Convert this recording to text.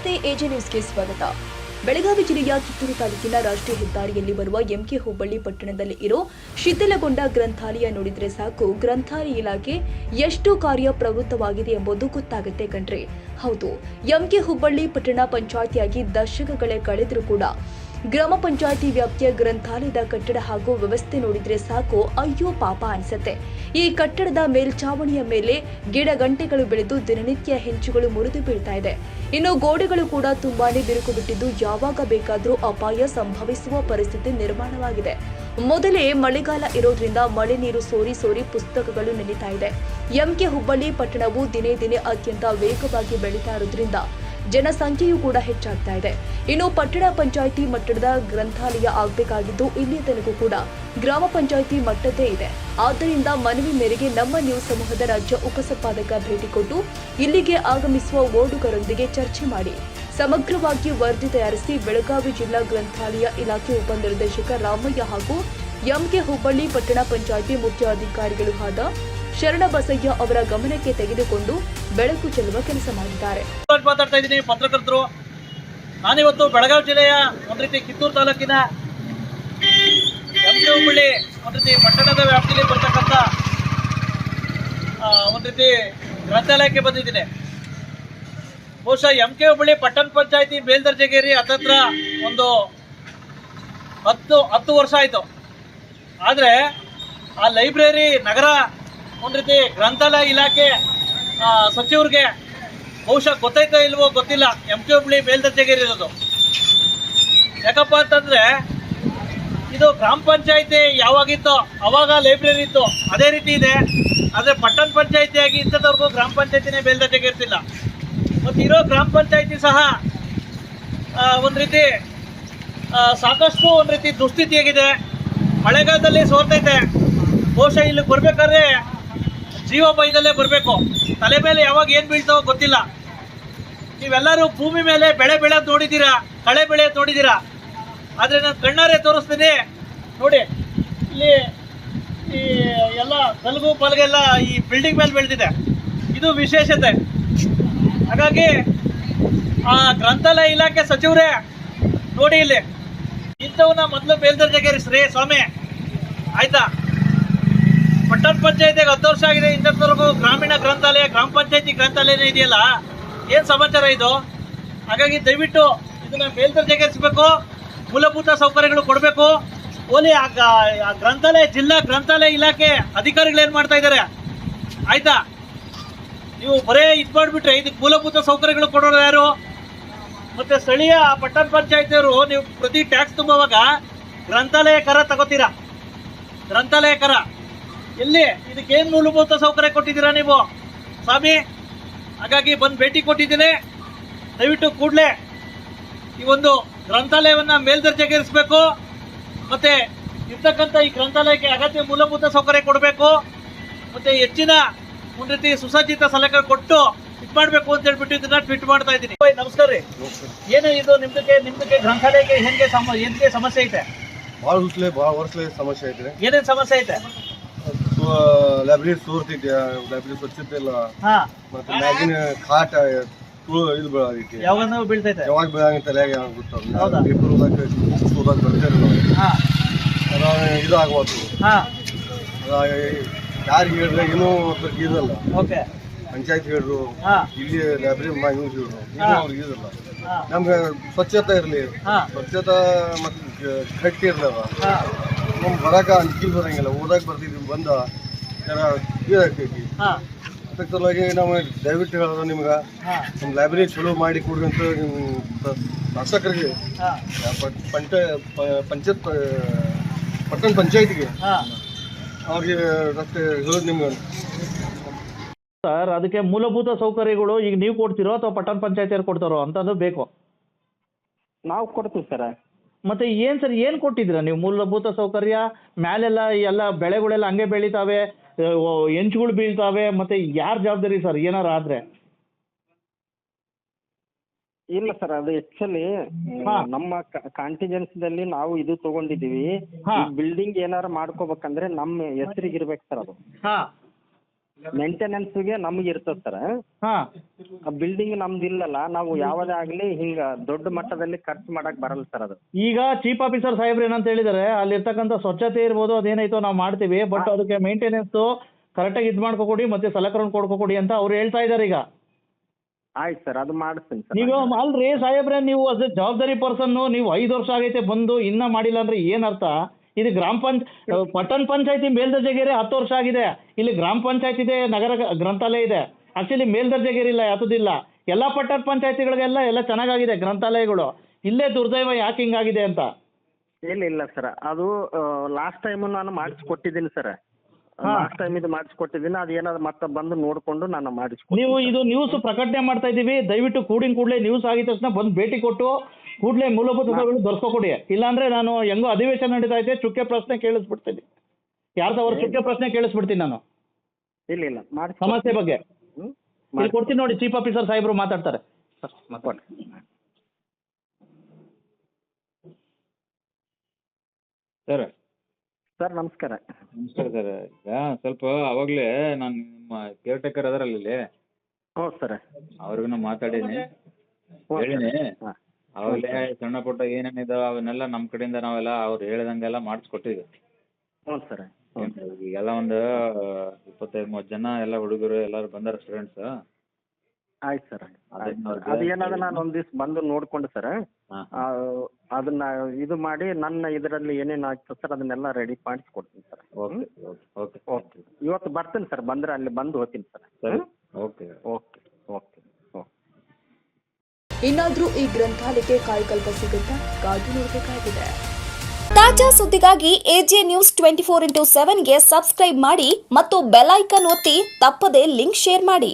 ನಮಸ್ತೆ, ಎಜೆ ನ್ಯೂಸ್ಗೆ ಸ್ವಾಗತ. ಬೆಳಗಾವಿ ಜಿಲ್ಲೆಯ ಕಿತ್ತೂರು ತಾಲೂಕಿನ ರಾಷ್ಟ್ರೀಯ ಹೆದ್ದಾರಿಯಲ್ಲಿ ಬರುವ ಎಂಕೆ ಹುಬ್ಬಳ್ಳಿ ಪಟ್ಟಣದಲ್ಲಿ ಇರೋ ಶಿಥಿಲಗೊಂಡ ಗ್ರಂಥಾಲಯ ನೋಡಿದ್ರೆ ಸಾಕು, ಗ್ರಂಥಾಲಯ ಇಲಾಖೆ ಎಷ್ಟು ಕಾರ್ಯಪ್ರವೃತ್ತವಾಗಿದೆ ಎಂಬುದು ಗೊತ್ತಾಗುತ್ತೆ ಕಣ್ರಿ. ಹೌದು, ಎಂಕೆ ಹುಬ್ಬಳ್ಳಿ ಪಟ್ಟಣ ಪಂಚಾಯಿತಿಯಾಗಿ ದಶಕಗಳೇ ಕಳೆದರೂ ಕೂಡ ಗ್ರಾಮ ಪಂಚಾಯಿತಿ ವ್ಯಾಪ್ತಿಯ ಗ್ರಂಥಾಲಯದ ಕಟ್ಟಡ ಹಾಗೂ ವ್ಯವಸ್ಥೆ ನೋಡಿದ್ರೆ ಸಾಕು, ಅಯ್ಯೋ ಪಾಪ ಅನಿಸುತ್ತೆ. ಈ ಕಟ್ಟಡದ ಮೇಲ್ಛಾವಣಿಯ ಮೇಲೆ ಗಿಡ ಗಂಟೆಗಳು ಬೆಳೆದು ದಿನನಿತ್ಯ ಹೆಂಚುಗಳು ಮುರಿದು ಬೀಳ್ತಾ ಇದೆ. ಇನ್ನು ಗೋಡೆಗಳು ಕೂಡ ತುಂಬಾನೇ ಬಿರುಕು ಬಿಟ್ಟಿದ್ದು, ಯಾವಾಗ ಬೇಕಾದರೂ ಅಪಾಯ ಸಂಭವಿಸುವ ಪರಿಸ್ಥಿತಿ ನಿರ್ಮಾಣವಾಗಿದೆ. ಮೊದಲೇ ಮಳೆಗಾಲ ಇರೋದ್ರಿಂದ ಮಳೆ ನೀರು ಸೋರಿ ಸೋರಿ ಪುಸ್ತಕಗಳು ನೆನೀತಾ ಇದೆ. ಎಂಕೆ ಹುಬ್ಬಳ್ಳಿ ಪಟ್ಟಣವು ದಿನೇ ದಿನೇ ಅತ್ಯಂತ ವೇಗವಾಗಿ ಬೆಳೀತಾ ಇರೋದ್ರಿಂದ ಜನಸಂಖ್ಯೆಯೂ ಕೂಡ ಹೆಚ್ಚಾಗ್ತಾ ಇದೆ. ಇನ್ನು ಪಟ್ಟಣ ಪಂಚಾಯಿತಿ ಮಟ್ಟದ ಗ್ರಂಥಾಲಯ ಆಗಬೇಕಾಗಿದ್ದು, ಇಲ್ಲಿ ತನಕ ಕೂಡ ಗ್ರಾಮ ಪಂಚಾಯಿತಿ ಮಟ್ಟದ್ದೇ ಇದೆ. ಆದ್ದರಿಂದ ಮನವಿ ಮೇರೆಗೆ ನಮ್ಮ ನ್ಯೂಸ್ ಸಮೂಹದ ರಾಜ್ಯ ಉಪಸಂಪಾದಕ ಭೇಟಿ ಕೊಟ್ಟು ಇಲ್ಲಿಗೆ ಆಗಮಿಸುವ ಓಡುಗರೊಂದಿಗೆ ಚರ್ಚೆ ಮಾಡಿ ಸಮಗ್ರವಾಗಿ ವರದಿ ತಯಾರಿಸಿ ಬೆಳಗಾವಿ ಜಿಲ್ಲಾ ಗ್ರಂಥಾಲಯ ಇಲಾಖೆ ಉಪನಿರ್ದೇಶಕ ರಾಮಯ್ಯ ಹಾಗೂ ಎಂಕೆ ಹುಬ್ಬಳ್ಳಿ ಪಟ್ಟಣ ಪಂಚಾಯಿತಿ ಮುಖ್ಯ ಅಧಿಕಾರಿಗಳು ಆದ ಶರಣಬಸಯ್ಯ ಅವರ ಗಮನಕ್ಕೆ ತೆಗೆದುಕೊಂಡು ಬೆಳಕು ಚೆಲ್ಲುವ ಕೆಲಸ ಮಾಡಿದ್ದಾರೆ. ಮಾತಾಡ್ತಾ ಇದ್ದೀನಿ ಪತ್ರಕರ್ತರು. ನಾನಿವತ್ತು ಬೆಳಗಾವಿ ಜಿಲ್ಲೆಯ ಒಂದು ರೀತಿ ಕಿತ್ತೂರು ತಾಲೂಕಿನ ಎಂಕೆ ಹುಬ್ಬಳ್ಳಿ ಒಂದು ರೀತಿ ಪಟ್ಟಣದ ವ್ಯಾಪ್ತಿಯಲ್ಲಿ ಬರ್ತಕ್ಕಂಥ ಒಂದು ರೀತಿ ಗ್ರಂಥಾಲಯಕ್ಕೆ ಬಂದಿದ್ದೀನಿ. ಬಹುಶಃ ಎಂಕೆ ಹುಬ್ಬಳ್ಳಿ ಪಟ್ಟಣ ಪಂಚಾಯಿತಿ ಮೇಲ್ದರ್ಜೆಗೇರಿ ಹತ್ತತ್ರ ಒಂದು 10 ವರ್ಷ ಆಯಿತು. ಆದರೆ ಆ ಲೈಬ್ರರಿ ನಗರ ಒಂದು ರೀತಿ ಗ್ರಂಥಾಲಯ ಇಲಾಖೆ ಸಚಿವರಿಗೆ ಬಹುಶಃ ಗೊತ್ತೈತೋ ಇಲ್ವೋ ಗೊತ್ತಿಲ್ಲ, ಎಂಕೆ ಹುಬ್ಬಳ್ಳಿ ಮೇಲ್ದರ್ಜೆಗೇರಿ ಇರೋದು. ಯಾಕಪ್ಪ ಅಂತಂದರೆ ಇದು ಗ್ರಾಮ ಪಂಚಾಯಿತಿ ಯಾವಾಗಿತ್ತೋ ಅವಾಗ ಲೈಬ್ರರಿ ಇತ್ತು, ಅದೇ ರೀತಿ ಇದೆ. ಆದರೆ ಪಟ್ಟಣ ಪಂಚಾಯಿತಿಯಾಗಿ ಇಂಥದವ್ರಿಗೂ ಗ್ರಾಮ ಪಂಚಾಯಿತಿನೇ ಮೇಲ್ದರ್ಜೆಗೇರ್ತಿಲ್ಲ. ಮತ್ತು ಇರೋ ಗ್ರಾಮ ಪಂಚಾಯಿತಿ ಸಹ ಒಂದು ರೀತಿ ಸಾಕಷ್ಟು ಒಂದು ರೀತಿ ದುಸ್ಥಿತಿಯಾಗಿದೆ. ಮಳೆಗಾಲದಲ್ಲಿ ಸೋರ್ತೈತೆ. ಬಹುಶಃ ಇಲ್ಲಿ ಬರಬೇಕಾದ್ರೆ ಜೀವ ಭಯದಲ್ಲೇ ಬರಬೇಕು. ತಲೆ ಮೇಲೆ ಯಾವಾಗ ಏನು ಬೀಳ್ತಾವೋ ಗೊತ್ತಿಲ್ಲ. ನೀವೆಲ್ಲರೂ ಭೂಮಿ ಮೇಲೆ ಬೆಳೆ ಬೆಳೆಯೋದು ನೋಡಿದ್ದೀರಾ, ಕಳೆ ಬೆಳೆಯೋದು ನೋಡಿದ್ದೀರಾ. ಆದರೆ ನಾನು ಕಣ್ಣಾರೆ ತೋರಿಸ್ತೀನಿ ನೋಡಿ, ಇಲ್ಲಿ ಈ ಎಲ್ಲ ಕಲ್ಗು ಪಲ್ಗೆಲ್ಲ ಈ ಬಿಲ್ಡಿಂಗ್ ಮೇಲೆ ಬೆಳೆದಿದೆ. ಇದು ವಿಶೇಷತೆ. ಹಾಗಾಗಿ ಆ ಗ್ರಂಥಾಲಯ ಇಲಾಖೆ ಸಚಿವರೇ ನೋಡಿ, ಇಲ್ಲಿ ಇಂಥವನ್ನ ಮೊದಲು ಮೇಲ್ದರ್ಜೆಗೇರಿಸ್ರಿ ಸ್ವಾಮಿ, ಆಯ್ತಾ? ಪಟ್ಟಣ ಪಂಚಾಯತಿಗೆ 10 ವರ್ಷ ಆಗಿದೆ, ಇಂಥವ್ರಿಗೂ ಗ್ರಾಮೀಣ ಗ್ರಂಥಾಲಯ ಗ್ರಾಮ ಪಂಚಾಯತಿ ಗ್ರಂಥಾಲಯನೇ ಇದೆಯಲ್ಲ, ಏನು ಸಮಾಚಾರ ಇದು? ಹಾಗಾಗಿ ದಯವಿಟ್ಟು ಇದನ್ನ ಮೇಲ್ದರ್ಜೆಗೇರಿಸಬೇಕು, ಮೂಲಭೂತ ಸೌಕರ್ಯಗಳು ಕೊಡಬೇಕು. ಓಲಿ ಆ ಗ್ರಂಥಾಲಯ ಜಿಲ್ಲಾ ಗ್ರಂಥಾಲಯ ಇಲಾಖೆ ಅಧಿಕಾರಿಗಳು ಏನು ಮಾಡ್ತಾ ಇದ್ದಾರೆ, ಆಯ್ತಾ? ನೀವು ಬರೇ ಇದು ಮಾಡಿಬಿಟ್ರೆ ಇದಕ್ಕೆ ಮೂಲಭೂತ ಸೌಕರ್ಯಗಳು ಕೊಡೋರು ಯಾರು? ಮತ್ತು ಸ್ಥಳೀಯ ಪಟ್ಟಣ ಪಂಚಾಯತಿಯವರು ನೀವು ಪ್ರತಿ ಟ್ಯಾಕ್ಸ್ ತುಂಬುವಾಗ ಗ್ರಂಥಾಲಯ ಕರ ತಗೋತೀರಾ. ಗ್ರಂಥಾಲಯ ಕರ ಎಲ್ಲಿ? ಇದಕ್ಕೇನು ಮೂಲಭೂತ ಸೌಕರ್ಯ ಕೊಟ್ಟಿದ್ದೀರಾ ನೀವು ಸ್ವಾಮಿ? ಹಾಗಾಗಿ ಬಂದು ಭೇಟಿ ಕೊಟ್ಟಿದ್ದೀನಿ. ದಯವಿಟ್ಟು ಕೂಡಲೇ ಈ ಒಂದು ಗ್ರಂಥಾಲಯವನ್ನು ಮೇಲ್ದರ್ಜೆಗೇರಿಸಬೇಕು. ಮತ್ತು ಇರ್ತಕ್ಕಂಥ ಈ ಗ್ರಂಥಾಲಯಕ್ಕೆ ಅಗತ್ಯ ಮೂಲಭೂತ ಸೌಕರ್ಯ ಕೊಡಬೇಕು. ಮತ್ತು ಹೆಚ್ಚಿನ ಒಂದು ರೀತಿ ಸುಸಜ್ಜಿತ ಸಲಕರಣೆ ಕೊಟ್ಟು ಇದು ಮಾಡಬೇಕು ಅಂತ ಹೇಳ್ಬಿಟ್ಟು ಇದನ್ನ ಟ್ವೀಟ್ ಮಾಡ್ತಾ ಇದ್ದೀನಿ. ನಮಸ್ಕಾರ ರೀ. ಏನು ಇದು ನಿಮ್ದಕ್ಕೆ ಗ್ರಂಥಾಲಯಕ್ಕೆ ಹೆಂಗೆ ಸಮಸ್ಯೆ ಐತೆ? ಭಾಳ ವರ್ಷ ಸಮಸ್ಯೆ ಐತೆ. ಏನೇನು ಸಮಸ್ಯೆ ಐತೆ? ಲೈಬ್ರರಿ ಸೋರ್ತೈತೆ, ಲೈಬ್ರರಿ ಸ್ವಚ್ಛತೆ ಇಲ್ಲ. ಮತ್ತೆ ಮ್ಯಾಗಿನ ಕಾಟ ಇದು ಬೀಳೈತಿ, ಯಾವಾಗ ಬೀಳ್ತೈತೆ, ಯಾವಾಗ ಬೀಳಂಗ ತಲೆಯಾಗ ಗೊತ್ತಾಗ ಪೇಪರ್ ಓದಕ್ಕೆ ಬರ್ತಿರಲ್ಲ. ಇದು ಆಗ್ಬೋದು. ಯಾರಿಗೆ ಹೇಳಿದ್ರೆ ಏನೂ ಇದಲ್ಲ. ಓಕೆ, ಪಂಚಾಯತ್ ಹೇಳಿದ್ರು, ಇಲ್ಲಿ ಲೈಬ್ರರಿ ಯೂಸ್ ಹೇಳಿದ್ರು, ಏನೂ ಅವ್ರಿಗೆ ಇದಲ್ಲ. ನಮ್ಗೆ ಸ್ವಚ್ಛತೆ ಇರಲಿ, ಸ್ವಚ್ಛತೆ ಮತ್ತು ಗಟ್ಟಿ ಇರ್ಲವ, ನಮ್ಗೆ ಬರಕ್ಕೆ ಅನ್ಕಿಲ್ ಬರಂಗಿಲ್ಲ. ಓದಕ್ಕೆ ಬರ್ತಿದ್ವಿ, ಬಂದ ಇದಾಗ್ತೈತಿ. ಅದಕ್ಕೆ ಸಲುವಾಗಿ ನಾವು ದಯವಿಟ್ಟು ಹೇಳೋದು ನಿಮ್ಗೆ, ನಮ್ಮ ಲೈಬ್ರರಿ ಚಲೋ ಮಾಡಿ ಕೊಡ್ರಿ ಅಂತ ನಿಮ್ಮ ಶಾಸಕರಿಗೆ, ಪಟ್ಟಣ ಪಂಚಾಯತಿಗೆ ಅವ್ರಿಗೆ ಹೇಳೋದು ನಿಮ್ಗೆ. ಸರ್, ಅದಕ್ಕೆ ಮೂಲಭೂತ ಸೌಕರ್ಯಗಳು ಈಗ ನೀವು ಕೊಡ್ತೀರೋ ಅಥವಾ ಪಟ್ಟಣ ಪಂಚಾಯತಿಯವ್ರು ಕೊಡ್ತಾರೋ ಅಂತಂದು ಬೇಕು? ನಾವು ಕೊಡ್ತೀವಿ ಸರ್. ಮತ್ತೆ ಏನು ಸರ್, ಏನು ಕೊಟ್ಟಿದ್ದೀರಾ ನೀವು ಮೂಲಭೂತ ಸೌಕರ್ಯ? ಮ್ಯಾಲೆಲ್ಲ ಎಲ್ಲ ಬೆಳೆಗಳೆಲ್ಲ ಹಂಗೆ ಬೆಳಿತಾವೆ, ಹೆಂಚುಗಳು ಬೀಳ್ತಾವೆ, ಮತ್ತೆ ಯಾರ ಜವಾಬ್ದಾರಿ ಸರ್ ಏನಾರು ಆದರೆ? ಇಲ್ಲ ಸರ್, ಅದು ಆಕ್ಚುಲಿ ನಮ್ಮ ಕಾಂಟಿಜೆನ್ಸಿದಲ್ಲಿ ನಾವು ಇದು ತಗೊಂಡಿದ್ದೀವಿ. ಬಿಲ್ಡಿಂಗ್ ಏನಾರು ಮಾಡ್ಕೋಬೇಕಂದ್ರೆ ನಮ್ಮ ಹೆಸರಿಗೆ ಇರ್ಬೇಕು ಸರ್ ಅದು. ಮೇಂಟೆನೆನ್ಸ್ಗೆ ನಮ್ಗೆ ಇರ್ತದೆ ಸರ್. ಹಾಂ ಆ ಬಿಲ್ಡಿಂಗ್ ನಮ್ದು ಇಲ್ಲಲ್ಲ, ನಾವು ಯಾವುದೇ ಆಗಲಿ ಹಿಂಗೆ ದೊಡ್ಡ ಮಟ್ಟದಲ್ಲಿ ಖರ್ಚು ಮಾಡಕ್ ಬರಲ್ಲ ಸರ್ ಅದು. ಈಗ ಚೀಫ್ ಆಫೀಸರ್ ಸಾಹೇಬ್ರು ಏನಂತ ಹೇಳಿದ್ದಾರೆ, ಅಲ್ಲಿರ್ತಕ್ಕಂಥ ಸ್ವಚ್ಛತೆ ಇರ್ಬೋದು ಅದೇನಾಯ್ತೋ ನಾವು ಮಾಡ್ತೀವಿ, ಬಟ್ ಅದಕ್ಕೆ ಮೇಂಟೆನೆನ್ಸು ಕರೆಕ್ಟಾಗಿ ಇದು ಮಾಡ್ಕೊಕೊಡಿ ಮತ್ತೆ ಸಲಕರಣೆ ಕೊಡ್ಕೊಕೊಡಿ ಅಂತ ಅವ್ರು ಹೇಳ್ತಾ ಇದ್ದಾರೆ ಈಗ. ಆಯ್ತು ಸರ್, ಅದು ಮಾಡಿಸ್ತೀನಿ ಸರ್. ನೀವು ಅಲ್ರಿ ಸಾಹೇಬ್ರೆ, ನೀವು ಅದೇ ಜವಾಬ್ದಾರಿ ಪರ್ಸನ್ನು, ನೀವು 5 ವರ್ಷ ಆಗೈತೆ ಬಂದು ಇನ್ನೂ ಮಾಡಿಲ್ಲ ಅಂದ್ರೆ ಏನು ಅರ್ಥ? ಇದು ಪಟ್ಟಣ ಪಂಚಾಯತಿ ಮೇಲ್ದರ್ಜೆಗೇರಿ 10 ವರ್ಷ ಆಗಿದೆ. ಇಲ್ಲಿ ಗ್ರಾಮ ಪಂಚಾಯತ್ ಇದೆ, ನಗರ ಗ್ರಂಥಾಲಯ ಇದೆ. ಆಕ್ಚುಲಿ ಮೇಲ್ದರ್ಜೆಗೇರಿ ಇಲ್ಲ, ಯಾತದಿಲ್ಲ. ಎಲ್ಲ ಪಟ್ಟಣ ಪಂಚಾಯತಿಗಳಿಗೆಲ್ಲ ಎಲ್ಲ ಚೆನ್ನಾಗಾಗಿದೆ ಗ್ರಂಥಾಲಯಗಳು. ಇಲ್ಲೇ ದುರ್ದೈವ ಯಾಕೆ ಹಿಂಗಾಗಿದೆ ಅಂತ. ಇಲ್ಲ ಸರ್, ಅದು ಲಾಸ್ಟ್ ಟೈಮು ನಾನು ಮಾಡಿಸ್ಕೊಟ್ಟಿದ್ದೀನಿ ಸರ್. ಲಾಸ್ಟ್ ಟೈಮ್ ಇದು ಮಾಡಿಸ್ಕೊಟ್ಟಿದ್ದೀನಿ, ಅದು ಏನಾದ್ರು ಮತ್ತೆ ಬಂದು ನೋಡಿಕೊಂಡು ನಾನು ಮಾಡಿಸ್ಕೊಡ್ತೀನಿ. ನೀವು ಇದು ನ್ಯೂಸ್ ಪ್ರಕಟಣೆ ಮಾಡ್ತಾ ಇದ್ದೀವಿ, ದಯವಿಟ್ಟು ಕೂಡಲೇ ನ್ಯೂಸ್ ಆಗಿದ ತಕ್ಷಣ ಬಂದು ಭೇಟಿ ಕೊಟ್ಟು ಕೂಡಲೇ ಮೂಲಭೂತ ಸೌಕರ್ಯಗಳು ದೊರಕಿಕೊಡಿ. ಇಲ್ಲಾಂದ್ರೆ ನಾನು ಹೆಂಗೋ ಅಧಿವೇಶನ ನಡೀತಾ ಇದೆ, ಚುಕ್ಕೆ ಪ್ರಶ್ನೆ ಕೇಳಿಸ್ಬಿಡ್ತೀನಿ. ಯಾರ್ದವ್ರ ಚುಕ್ಕೆ ಪ್ರಶ್ನೆ ಕೇಳಿಸ್ಬಿಡ್ತೀನಿ ನಾನು ಇಲ್ಲ ಸಮಸ್ಯೆ ಬಗ್ಗೆ. ಇಲ್ಲಿ ಕೊಡ್ತೀನಿ ನೋಡಿ, ಚೀಫ್ ಆಫೀಸರ್ ಸಾಹೇಬರು ಮಾತಾಡ್ತಾರೆ. ಸರ್ ಸರ್ ನಮಸ್ಕಾರ. ನಮಸ್ಕಾರ ಸರ್. ಈಗ ಸ್ವಲ್ಪ ಅವಾಗಲೇ ನಾನು ನಿಮ್ಮ ಕೇರ್ ಟೇಕರ್ ಅದರಲ್ಲ ಇಲ್ಲಿ, ಹ್ಞೂ ಸರ್, ಅವ್ರಿಗೂ ಮಾತಾಡೀನಿ, ಹೇಳಿನಿ. ಅವಾಗಲೇ ಸಣ್ಣ ಪುಟ್ಟ ಏನೇನಿದಾವೆ ಅವನ್ನೆಲ್ಲ ನಮ್ಮ ಕಡೆಯಿಂದ ನಾವೆಲ್ಲ ಅವ್ರು ಹೇಳಿದಂಗೆಲ್ಲ ಮಾಡಿಸ್ಕೊಟ್ಟಿದ್ವಿ. ಹ್ಞೂ ಸರ್. ಈಗೆಲ್ಲ ಒಂದು 25-30 ಜನ ಎಲ್ಲ ಹುಡುಗರು ಎಲ್ಲರೂ ಬಂದಾರ ಸ್ಟೂಡೆಂಟ್ಸ್. ಆಯ್ತು ಸರ್, ಅದು ಏನಾದ್ರೆ ನಾನು ಒಂದು ದಿವ್ಸ ಬಂದು ನೋಡ್ಕೊಂಡು ಸರ್ ಅದನ್ನ ಇದು ಮಾಡಿ ನನ್ನ ಇದರಲ್ಲಿ ಏನೇನು ಆಗ್ತದೆ ಸರ್ ಅದನ್ನೆಲ್ಲ ರೆಡಿ ಮಾಡಿಸ್ಕೊಡ್ತೀನಿ ಸರ್. ಓಕೆ ಓಕೆ ಓಕೆ, ಇವತ್ತು ಬರ್ತೀನಿ ಸರ್, ಬಂದರೆ ಅಲ್ಲಿ ಬಂದು ಹೋಗ್ತೀನಿ ಸರ್. ಸರಿ, ಓಕೆ ಓಕೆ ಓಕೆ ಓಕೆ. ಇನ್ನಾದ್ರೂ ಈ ಗ್ರಂಥಾಲಯಕ್ಕೆ ಕಾಯಕಲ್ಪ ಸಿಗುತ್ತಾ ಕಾದು ನೋಡಬೇಕಾಗಿದೆ. ತಾಜಾ ಸುದ್ದಿಗಾಗಿ ಎಜೆ ನ್ಯೂಸ್ 24/7ಗೆ ಸಬ್ಸ್ಕ್ರೈಬ್ ಮಾಡಿ ಮತ್ತು ಬೆಲ್ ಐಕಾನ್ ಒತ್ತಿ ತಪ್ಪದೇ ಲಿಂಕ್ ಶೇರ್ ಮಾಡಿ.